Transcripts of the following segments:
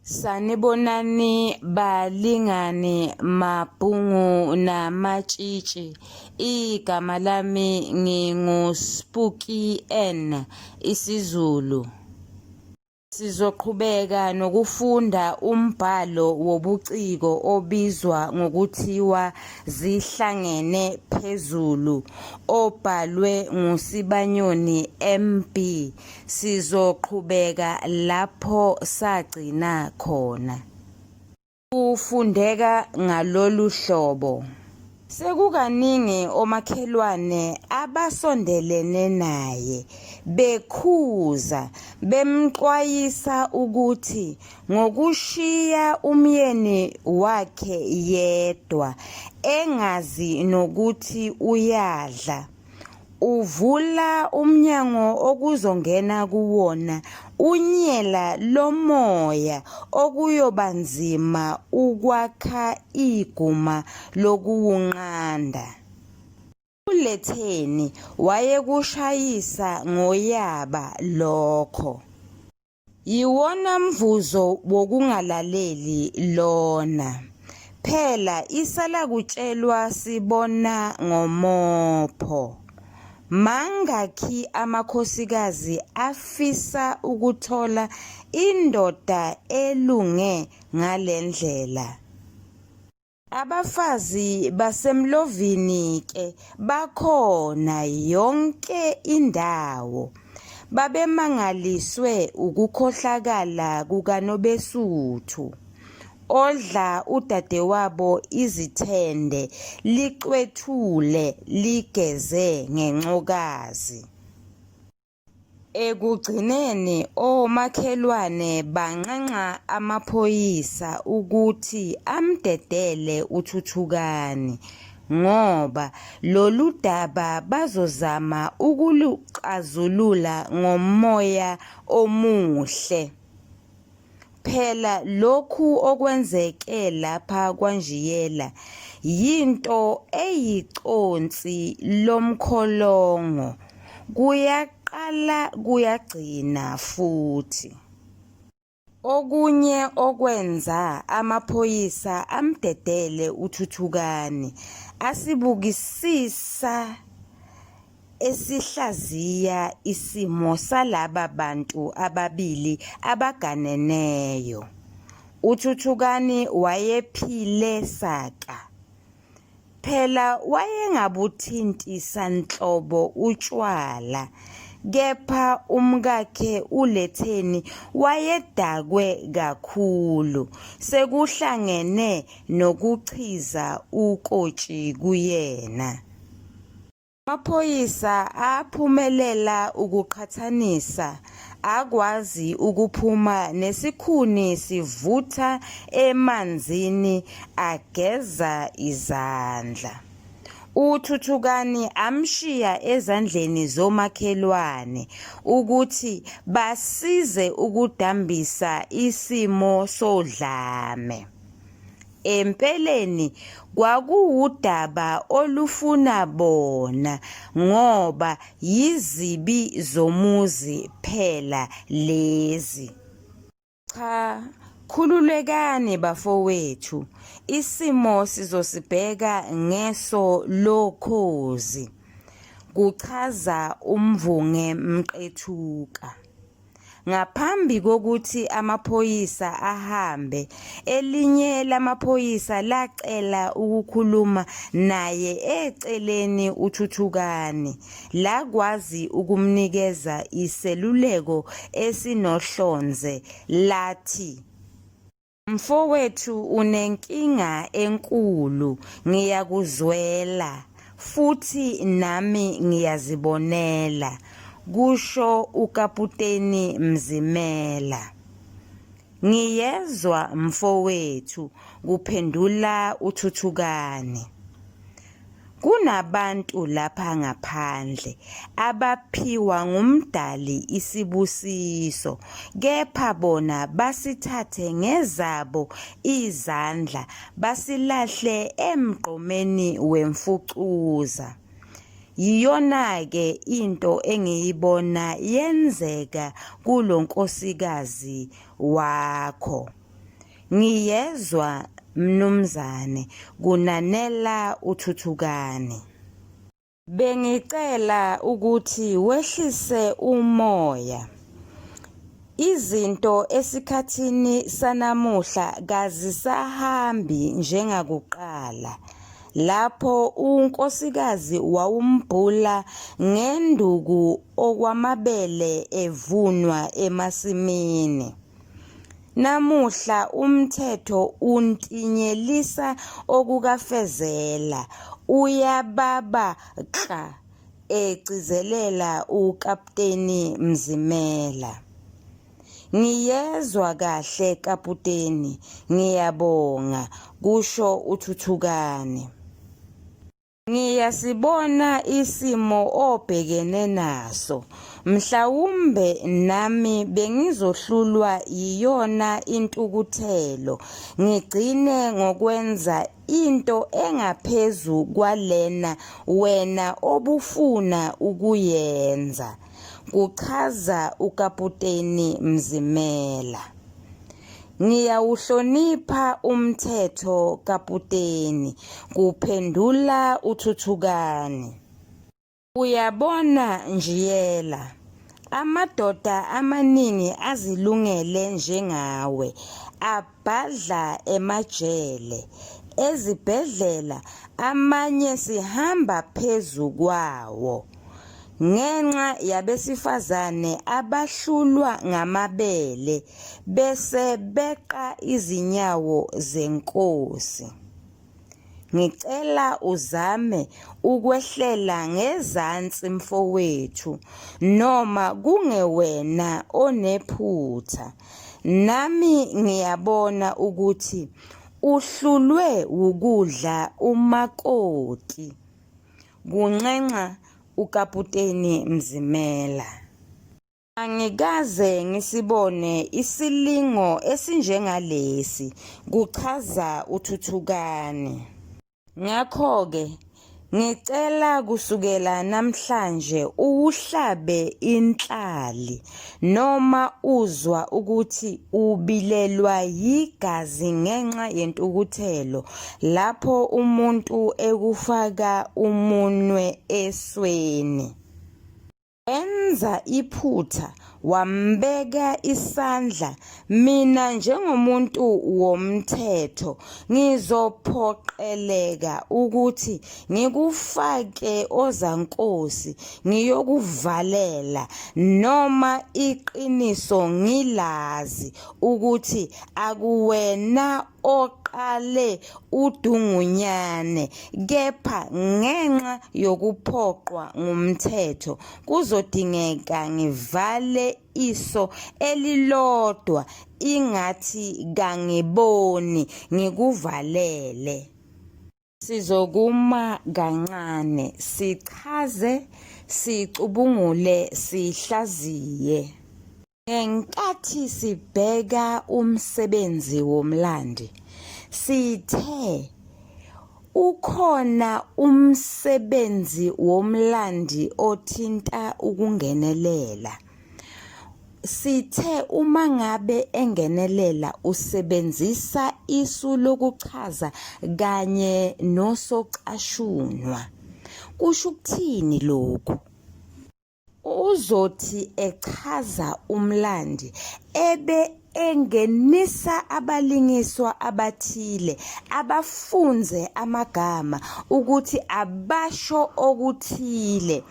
Sanibonani balingani mabhungu namatshitshi. Igama lami nginguSpooky N isiZulu. Sizoqhubeka nokufunda umbhalo wobuciko obizwa ngokuthiwa Zihlangene Phezulu obhalwe nguSibanyoni MB. Sizoqhubeka lapho sagcina khona. Kufundeka ngalolu hlobo. Sekukaningi omakhelwane abasondelene naye bekhuza bemxwayisa ukuthi ngokushiya umyeni wakhe yedwa engazi nokuthi uyadla uvula umnyango okuzongena kuwona unyela lomoya okuyobanzima ukwakha iguma lokuwunqanda. uLetheni wayekushayisa ngoyaba lokho. Yiwona mvuzo wokungalaleli lona. Phela isala kutshelwa sibona ngomopho. Mangakhi amakhosikazi afisa ukuthola indoda elunge ngalendlela. Abafazi basemlovini ke bakhona yonke indawo. Babemangaliswe ukukhohlakala kukaNobesuthu. Odla udadewabo izithende liqwethule ligeze ngencokazi. Ekugcineni omakhelwane banqanqa amaphoyisa ukuthi amdedele uThuthukani ngoba lolu daba bazozama ukuluxazulula ngomoya omuhle. Phela lokhu okwenzeke lapha kwaNjiyela yinto eyiconsi lomkholongo. Kuyaqala kuyagcina futhi. Okunye okwenza amaphoyisa amdedele uThuthukani asibukisisa esihlaziya isimo salaba bantu ababili abaganeneyo. uThuthukani wayephile saka. Phela wayengabuthinti sanhlobo utshwala. Kepha umkakhe uLetheni wayedakwe kakhulu. Sekuhlangene nokuchiza ukotshi kuyena. Amaphoyisa aphumelela ukuqhathanisa, akwazi ukuphuma nesikhuni sivutha emanzini ageza izandla. uThuthukani amshiya ezandleni zomakhelwane ukuthi basize ukudambisa isimo sodlame. Empeleni kwakuwudaba olufuna bona ngoba yizibi zomuzi phela lezi. Cha, khululekani bafowethu, isimo sizosibheka ngeso lokhozi, kuchaza uMvunge Mqethuka. Ngaphambi kokuthi amaphoyisa ahambe, elinye lamaphoyisa lacela ukukhuluma naye eceleni uThuthukani. Lakwazi ukumnikeza iseluleko esinohlonze lathi, "Mfowethu unenkinga enkulu, ngiyakuzwela futhi nami ngiyazibonela," kusho uKaputeni Mzimela. "Ngiyezwa mfowethu," kuphendula uThuthukani. Kunabantu lapha ngaphandle abaphiwa ngumdali isibusiso, kepha bona basithathe ngezabo izandla basilahle emgqomeni wemfucuza. Yiyona-ke into engiyibona yenzeka kulo nkosikazi wakho. Ngiyezwa mnumzane kunanela uThuthukane. Bengicela ukuthi wehlise umoya. Izinto esikhathini sanamuhla kazisahambi njengakuqala. Lapho unkosikazi wawumbhula ngenduku okwamabele evunwa emasimini. Namuhla umthetho untinyelisa okukafezela, uyababa kla egcizelela uKapteni Mzimela. Ngiyezwa kahle kaputeni, ngiyabonga, kusho uThuthukane. Ngiyasibona isimo obhekene naso. Mhlawumbe nami bengizohlulwa yiyona intukuthelo, ngigcine ngokwenza into engaphezu kwalena wena obufuna ukuyenza, kuchaza uKaputeni Mzimela. Ngiyawuhlonipha umthetho kaputeni, kuphendula uThuthukane. Uyabona njiyela, amadoda amaningi azilungele njengawe, abhadla emajele, ezibhedlela amanye sihamba phezu kwawo. Ngenxa yabesifazane abahlulwa ngamabele bese beqa izinyawo zenkosi. Ngicela uzame ukwehlela ngezansi mfowethu, noma kungewena onephutha. Nami ngiyabona ukuthi uhlulwe ukudla umakoti. Kunxenxa uKaputeni Mzimela. Angikaze ngisibone isilingo esinjengalesi, kuchaza uThuthukane. Ngakho-ke, ngicela kusukela namhlanje uhlabe inhlali noma uzwa ukuthi ubilelwa yigazi ngenxa yentukuthelo lapho umuntu ekufaka umunwe esweni. Enza iphutha wambeka isandla, mina njengomuntu womthetho ngizophoqeleka ukuthi ngikufake ozankosi ngiyokuvalela, noma iqiniso ngilazi ukuthi akuwena oqale udungunyane, kepha ngenxa yokuphoqwa ngumthetho kuzodingeka ngivale iso elilodwa ingathi kangiboni ngikuvalele. Sizokuma kancane, sichaze, sicubungule, sihlaziye. Ngenkathi sibheka umsebenzi womlandi, sithe ukhona umsebenzi womlandi othinta ukungenelela. Sithe uma ngabe engenelela usebenzisa isu lokuchaza kanye nosocashunwa. Kusho ukuthini lokhu? Uzothi echaza umlandi ebe engenisa abalingiswa abathile abafunze amagama ukuthi abasho okuthile.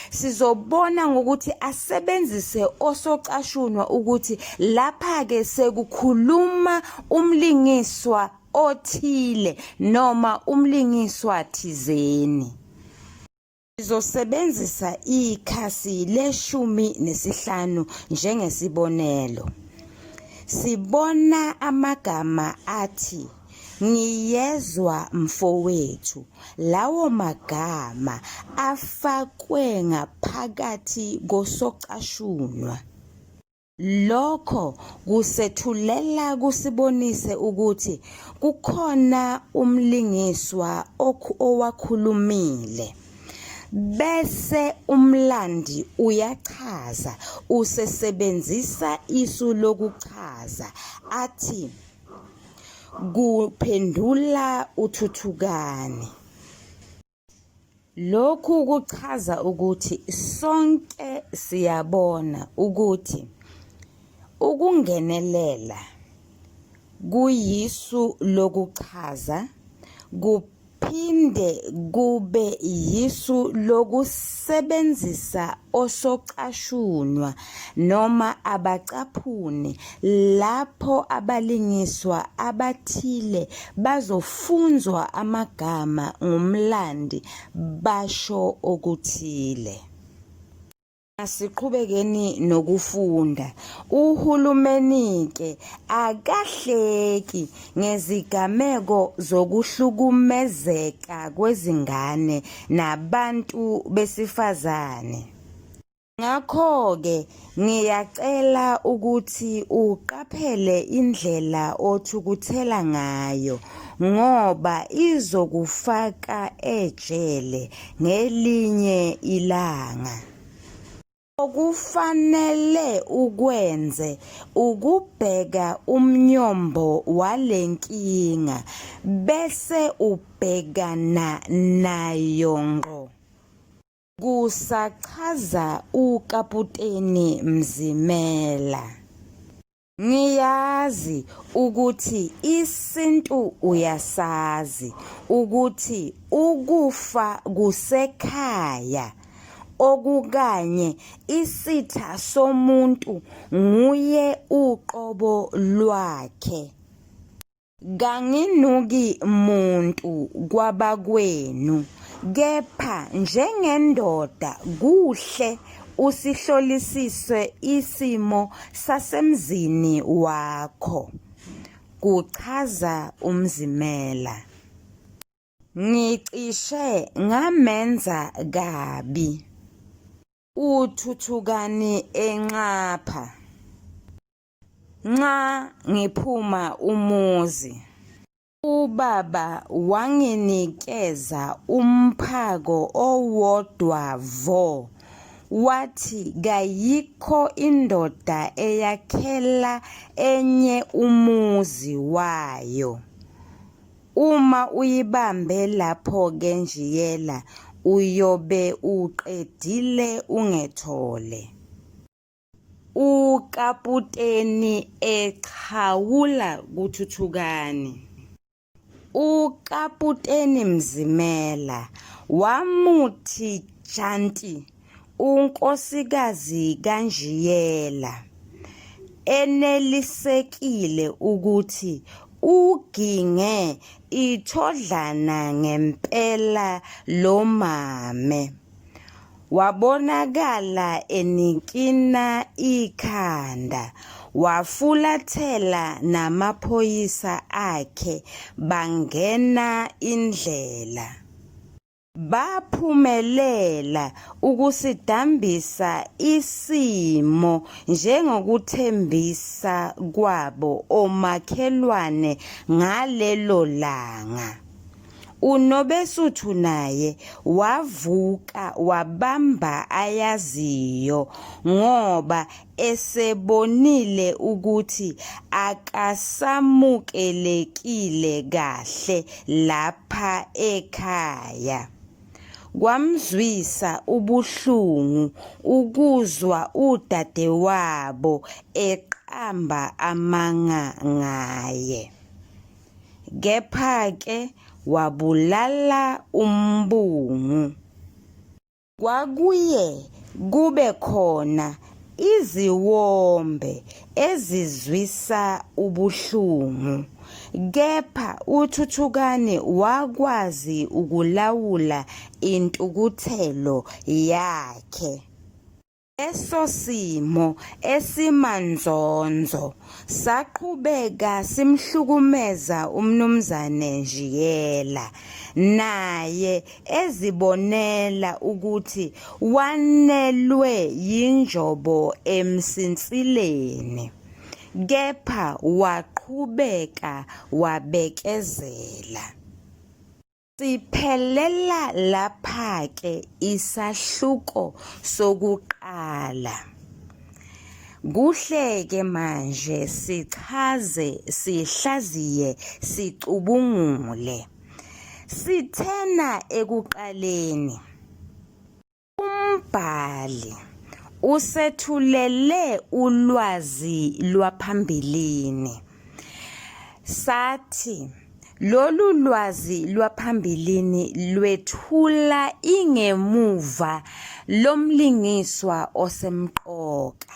Sizobona ngokuthi asebenzise osocashunwa ukuthi lapha-ke sekukhuluma umlingiswa othile noma umlingiswa thizeni. Sizosebenzisa ikhasi le-15 njengesibonelo. Sibona amagama athi ngiyezwa mfowethu. Lawo magama afakwe ngaphakathi kosocashunwa. Lokho kusethulela kusibonise ukuthi kukhona umlingiswa owakhulumile. Bese umlandi uyachaza, usesebenzisa isu lokuchaza athi kuphendula uThuthukani. Lokhu kuchaza ukuthi sonke siyabona ukuthi ukungenelela kuyisu lokuchaza kuphinde kube yisu lokusebenzisa osocashunwa noma abacaphuni lapho abalingiswa abathile bazofunzwa amagama ngumlandi basho okuthile. Asiqhubekeni nokufunda. Uhulumeni-ke akahleki ngezigameko zokuhlukumezeka kwezingane nabantu besifazane. Ngakho-ke ngiyacela ukuthi uqaphele indlela othukuthela ngayo ngoba izokufaka ejele ngelinye ilanga. Okufanele ukwenze ukubheka umnyombo walenkinga bese ubhekana nayo ngqo. Kusachaza uKaputeni Mzimela. Ngiyazi ukuthi isintu uyasazi ukuthi ukufa kusekhaya. Okukanye isitha somuntu nguye uqobo lwakhe. Kanginuki muntu kwabakwenu, kepha njengendoda kuhle usihlolisise isimo sasemzini wakho, kuchaza uMzimela. Ngicishe ngamenza kabi. uThuthukani enqapha. Nxa ngiphuma umuzi, ubaba wanginikeza umphako owodwa vo. Wathi kayikho indoda eyakhela enye umuzi wayo. Uma uyibambe lapho-ke njiyela uyobe uqedile ungethole. uKaputeni eqhawula kuThuthukani. uKaputeni Mzimela wamuthi janti unkosikazi kaNjiyela enelisekile ukuthi uginge ithodlana ngempela lo mame. Wabonakala enikina ikhanda, wafulathela namaphoyisa akhe bangena indlela. Baphumelela ukusidambisa isimo njengokuthembisa kwabo omakhelwane ngalelo langa. uNobesuthu naye wavuka wabamba ayaziyo ngoba esebonile ukuthi akasamukelekile kahle lapha ekhaya. Kwamzwisa ubuhlungu ukuzwa udadewabo eqamba amanga ngaye. Kepha-ke wabulala umbungu. Kwakuye kube khona iziwombe ezizwisa ubuhlungu. Kepha uThuthukani wakwazi ukulawula intukuthelo yakhe. Leso simo esimanzonzo saqhubeka simhlukumeza uMnumzane Njiyela, naye ezibonela ukuthi wanelwe yinjobo emsinsileni. Kepha waqhubeka wabekezela. Siphelela lapha-ke isahluko sokuqala. Kuhle-ke manje sichaze, sihlaziye, sicubungule. Sithena ekuqaleni. Umbhali usethulele ulwazi lwaphambilini. Sathi lolu lwazi lwaphambilini lwethula ingemuva lomlingiswa osemqoka,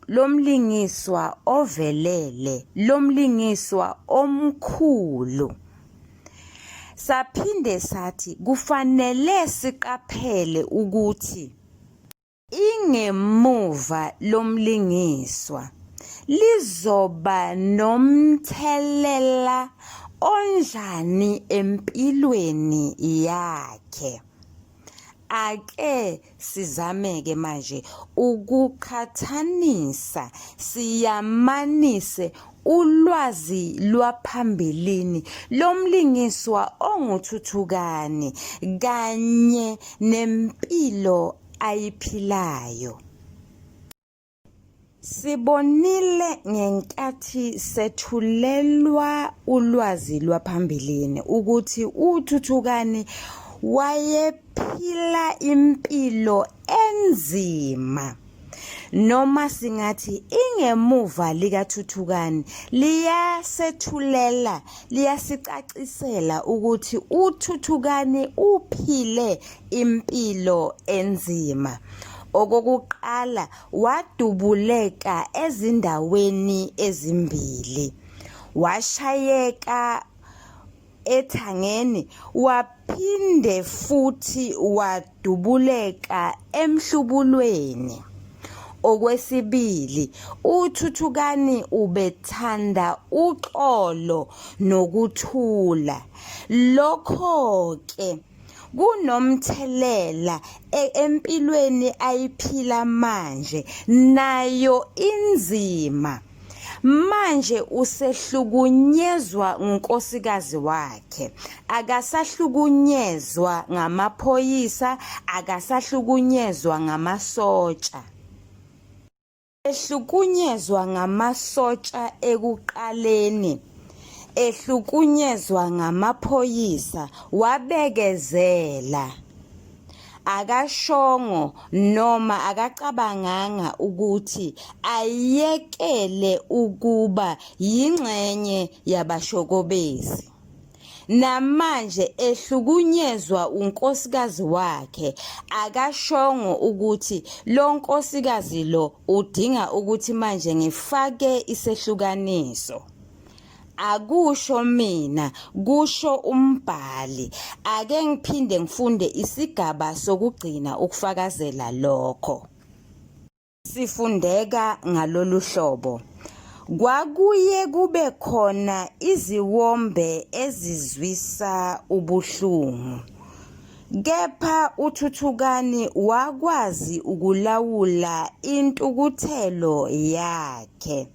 lomlingiswa ovelele, lomlingiswa omkhulu. Saphinde sathi kufanele siqaphele ukuthi ingemuva lomlingiswa lizoba nomthelela onjani empilweni yakhe. Ake sizameke manje ukuqhathanisa, siyamanise ulwazi lwaphambilini lomlingiswa onguThuthukani kanye nempilo ayiphilayo. Sibonile ngenkathi sethulelwa ulwazi lwaphambilini ukuthi uThuthukani wayephila impilo enzima, noma singathi ingemuva likaThuthukani liyasethulela, liyasicacisela ukuthi uThuthukani uphile impilo enzima. Okokuqala, wadubuleka ezindaweni ezimbili. Washayeka ethangeni, waphinde futhi wadubuleka emhlubulweni. Okwesibili, uThuthukani ubethanda uxolo nokuthula. Lokho-ke kunomthelela empilweni ayiphila manje, nayo inzima. Manje usehlukunyezwa unkosikazi wakhe, akasahlukunyezwa ngamaphoyisa, akasahlukunyezwa ngamasotsha. Ehlukunyezwa ngamasotsha ekuqaleni, ehlukunyezwa ngamaphoyisa, wabekezela. Akashongo noma akacabanganga ukuthi ayekele ukuba yingxenye yabashokobezi. Namanje ehlukunyezwa unkosikazi wakhe, akashongo ukuthi lo nkosikazi lo udinga ukuthi manje ngifake isehlukaniso. Akusho mina, kusho umbhali. Ake ngiphinde ngifunde isigaba sokugcina ukufakazela lokho. Sifundeka ngalolu hlobo. Kwakuye kube khona iziwombe ezizwisa ubuhlungu. Kepha uThuthukani wakwazi ukulawula intukuthelo yakhe.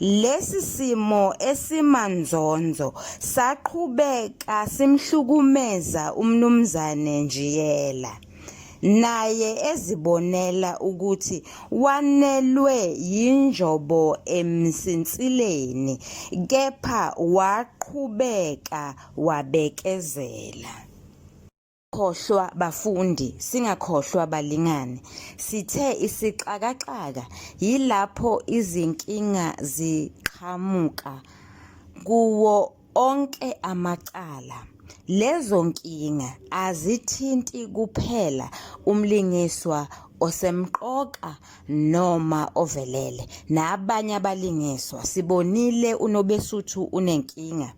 Lesi simo esimanzonzo saqhubeka simhlukumeza umnumzane Njiyela, naye ezibonela ukuthi wanelwe yinjobo emsinsileni, kepha waqhubeka wabekezela. Khohlwa bafundi, singakhohlwa balingani. Sithe isixakaxaka yilapho izinkinga ziqhamuka kuwo onke amacala. Lezo nkinga azithinti kuphela umlingiswa osemqoka noma ovelele, nabanye abalingiswa. Sibonile uNobesuthu unenkinga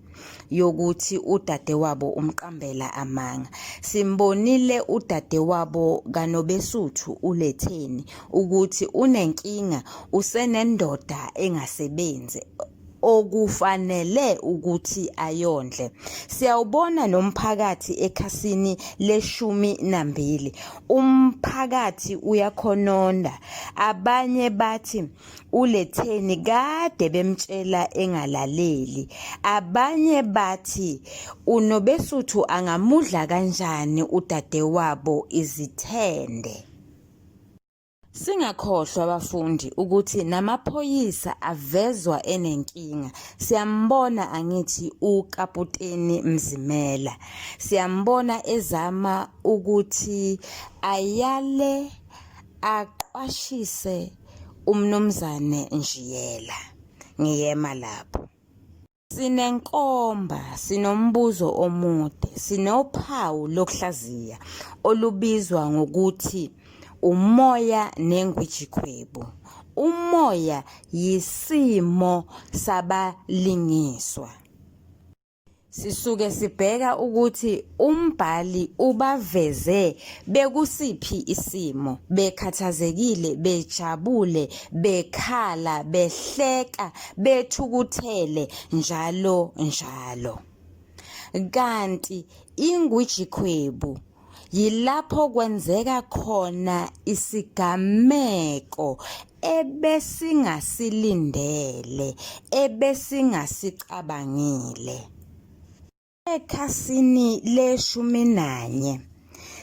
yokuthi udadewabo umqambela amanga. Simbonile udadewabo kaNobesuthu uLetheni ukuthi unenkinga, usenendoda engasebenzi okufanele ukuthi ayondle. Siyawubona nomphakathi ekhasini le-12. Umphakathi uyakhononda. Abanye bathi uLetheni kade bemtshela engalaleli. Abanye bathi uNobesuthu angamudla kanjani udadewabo izithende. Singakhohlwa abafundi ukuthi namaphoyisa avezwa enenkinga. Siyambona angithi uKaputeni Mzimela. Siyambona ezama ukuthi ayale aqwashise umnumzane Njiyela. Ngiyema lapho. Sinenkomba, sinombuzo omude, sinophawu lokuhlaziya olubizwa ngokuthi umoya nengwijikhwebu. Umoya yisimo sabalingiswa. Sisuke sibheka ukuthi umbhali ubaveze bekusiphi isimo, bekhathazekile, bejabule, bekhala, behleka, bethukuthele, njalo njalo. Kanti ingwijikhwebu yilapho kwenzeka khona isigameko ebesingasilindele, ebesingasicabangile. Ekhasini le-11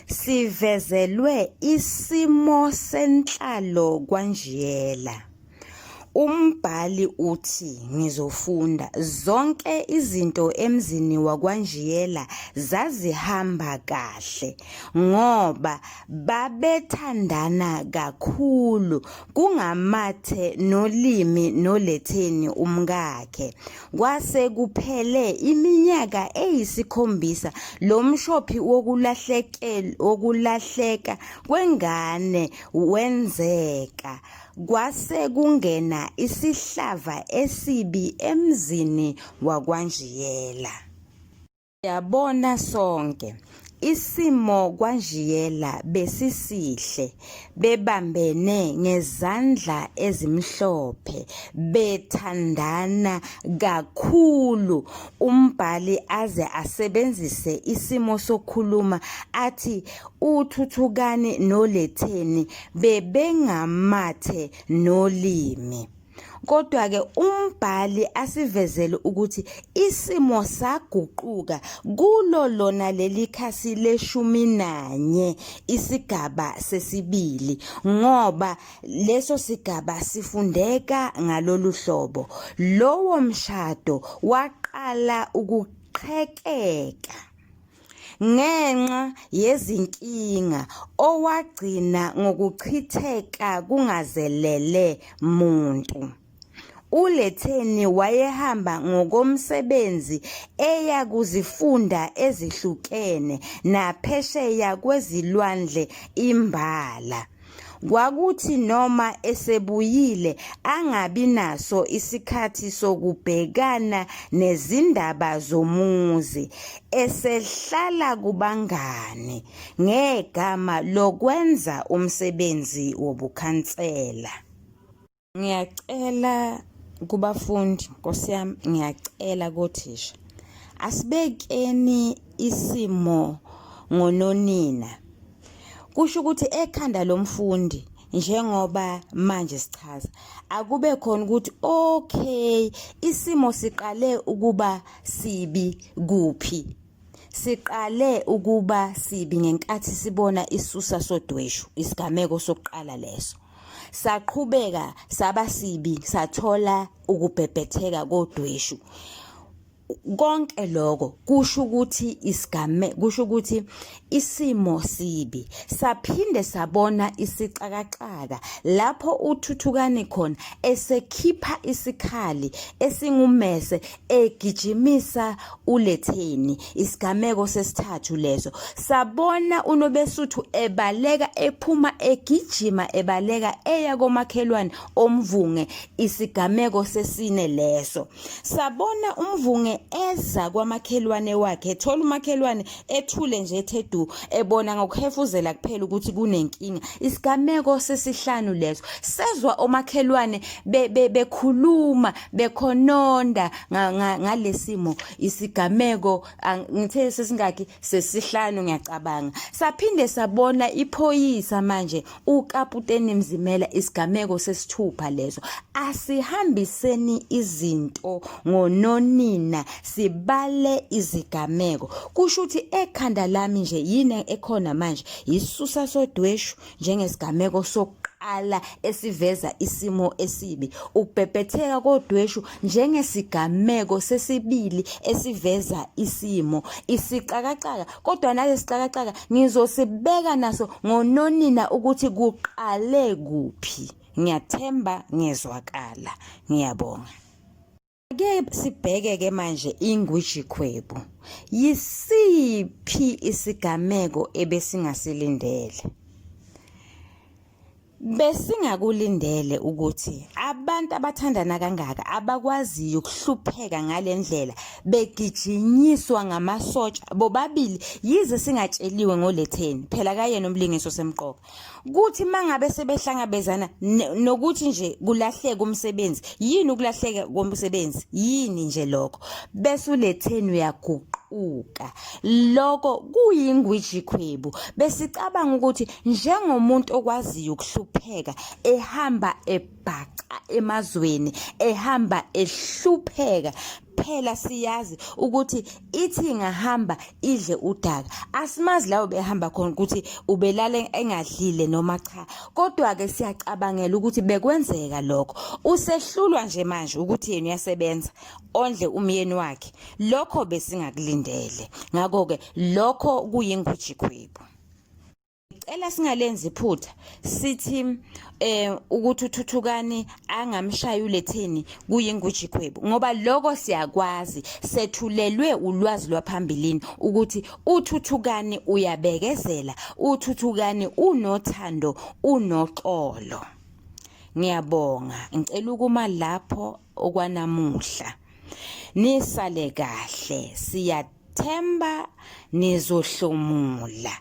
sivezelwe isimo senhlalo kwaNjiyela. Umbhali uthi ngizofunda zonke izinto emzini wakwaNjiyela zazihamba kahle ngoba babethandana kakhulu kungamathe nolimi noLetheni umkakhe. Kwase kuphele iminyaka eyisikhombisa lo mshophi wokulahleka kwengane wenzeka. Kwase kungena isihlava esibi emzini wakwaNjiyela. Siyabona sonke isimo kwaNjiyela besisihle, bebambene ngezandla ezimhlophe, bethandana kakhulu. Umbhali aze asebenzise isimo sokukhuluma athi uThuthukani noLetheni bebengamathe nolimi. Kodwa-ke umbhali asivezele ukuthi isimo saguquka kulo lona leli khasi le-11 isigaba sesibili, ngoba leso sigaba sifundeka ngalolu hlobo. Lowo mshado waqala ukuqhekeka ngenxa yezinkinga owagcina ngokuchitheka kungazelele muntu. uLetheni wayehamba ngokomsebenzi eya kuzifunda ezihlukene naphesheya kwezilwandle imbala. Kwakuthi noma esebuyile angabi naso isikhathi sokubhekana nezindaba zomuzi, esehlala kubangane ngegama lokwenza umsebenzi wobukhansela. Ngiyacela kubafundi, Nkosi yami, ngiyacela kothisha, asibekeni isimo ngononina. Kusho ukuthi ekhanda lomfundi njengoba manje sichaza akube khona ukuthi okay, isimo siqale ukuba sibi kuphi. Siqale ukuba sibi ngenkathi sibona isusa sodweshu, isigameko sokuqala leso. Saqhubeka saba sibi, sathola ukubhebhetheka kodweshu. Konke lokho kusho ukuthi isimo sibi. Saphinde sabona isixakaxaka lapho uThuthukani khona esekhipha isikhali esingumese egijimisa uLetheni. Isigameko sesithathu leso sabona uNobesuthu ebaleka, ephuma egijima, ebaleka eya komakhelwane omvunge. Isigameko sesine leso sabona umvunge eza kwamakhelwane wakhe, ethola umakhelwane ethule nje ethedu, ebona ngokuhefuzela kuphela ukuthi kunenkinga. Isigameko sesihlanu leso sezwa omakhelwane bekhuluma, bekhononda ngalesimo. Isigameko ngithe sesingaki, sesihlanu ngiyacabanga. Saphinde sabona iphoyisa manje, uKaputeni Mzimela. Isigameko sesithupha leso. Asihambiseni izinto ngononina, sibale izigameko. Kusho ukuthi ekhanda lami nje yini ekhona manje, isusa sodweshu njengesigameko sokuqala sokuqala esiveza isimo esibi, ukubhebhetheka kodweshu njengesigameko sesibili esiveza isimo, isixakacaka. Kodwa nalesi sixakacaka ngizosibeka naso ngononina ukuthi kuqale kuphi. Ngiyathemba ngezwakala. Ngiyabonga. Ake sibheke manje ingwijikhwebu. Yisiphi isigameko ebesingasilindele? Besingakulindele ukuthi abantu abathandana kangaka abakwaziyo ukuhlupheka ngalendlela begijinyiswa ngamasotsha bobabili, yize singatsheliwe ngoletheni phela kayena umlingiso semqoka, kuthi mangabe sebehlangabezana nokuthi nje kulahleka umsebenzi. Yini ukulahleka komsebenzi? Yini nje lokho? Bese uletheni uyaguquka. Lokho kuyingwijikhwebu. Besicabanga ukuthi njengomuntu okwaziyo ukuhlupheka, ehamba ebhaca emazweni, ehamba ehlupheka, phela siyazi ukuthi ithi ingahamba idle udaka. Asimazi lawo behamba khona ukuthi ubelale engadlile noma cha, kodwa-ke siyacabangela ukuthi bekwenzeka lokho. Usehlulwa nje manje ukuthi yena uyasebenza ondle umyeni wakhe. Lokho besingakulindele. Ngakho-ke lokho kuyingwijikhwebu. Ela singalenzi iphutha sithi ukuthi uThuthukani angamshaya uletheni kuyingwijikhwebu, ngoba lokho siyakwazi, sethulelwe ulwazi lwaphambilini ukuthi uThuthukani uyabekezela, uThuthukani unothando, unoxolo. Ngiyabonga. Ngicela ukuma lapho okwanamuhla. Nisale kahle. Themba nizohlomula.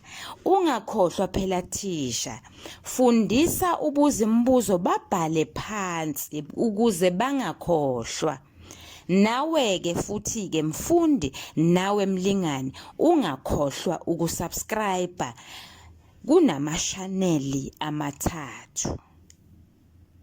Ungakhohlwa phela thisha, fundisa ubuzimbuzo babhale phansi ukuze bangakhohlwa. Nawe-ke futhi-ke mfundi, nawe mlingani, ungakhohlwa ukusubscribe kunamashaneli amathathu.